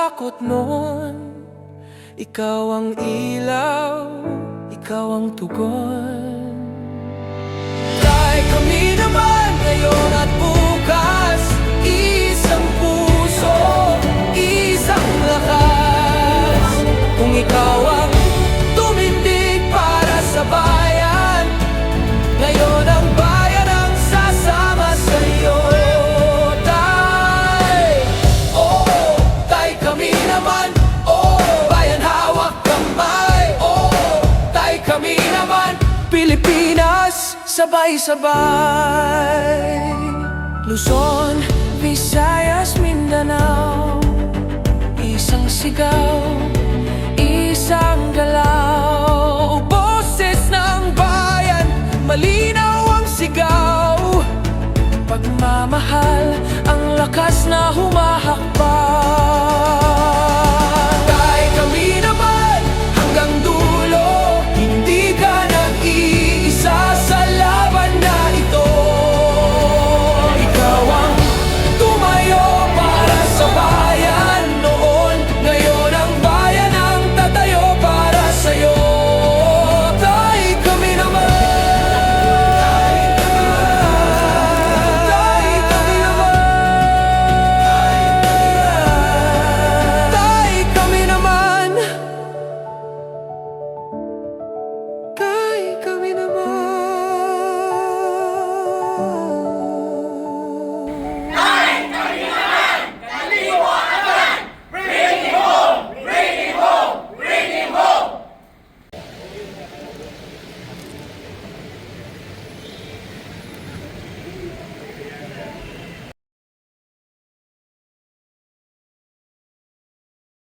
takot nun. Ikaw ang ilaw, ikaw ang tugon. Dahil kami naman ngayon at bukas, isang puso, isang lakas. Kung ikaw ang tumindig para sa bayan, ngayon ang bayan ang sasama sa'yo. Tay, oh, tay kami naman, oh, bayan hawak kamay, oh, tay kami naman, Pilipinas, sabay-sabay. Luzon, Visayas, Mindanao, isang sigaw, isang galaw. Boses ng bayan, malinaw ang sigaw. Pagmamahal, ang lakas na humahakbang.